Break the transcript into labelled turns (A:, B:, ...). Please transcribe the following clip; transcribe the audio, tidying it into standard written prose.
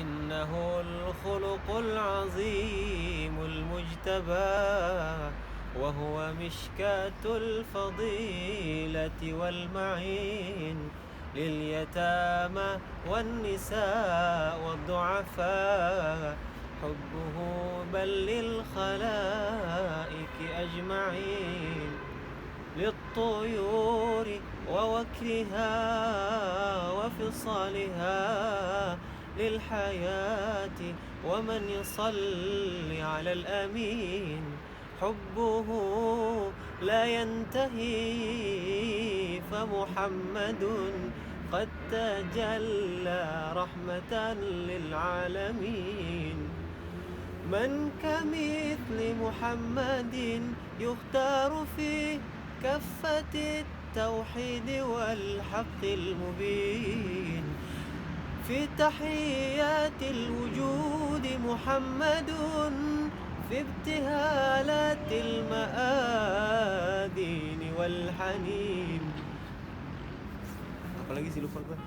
A: إنه الخلق العظيم المجتبى، وهو مشكاة الفضيلة والمعين لليتامى والنساء والضعفاء. حبه بل للخلائق أجمعين، للطيور ووكرها وفصالها، للحياة ومن يصلي على الأمين. حبه لا ينتهي، فمحمد قد تجلى رحمة للعالمين. من كمثل محمد يختار في كفة التوحيد والحق المبين. في تحيات الوجود محمد، في ابتهالات المآذين والحنين. Apalagi sih lupa gue.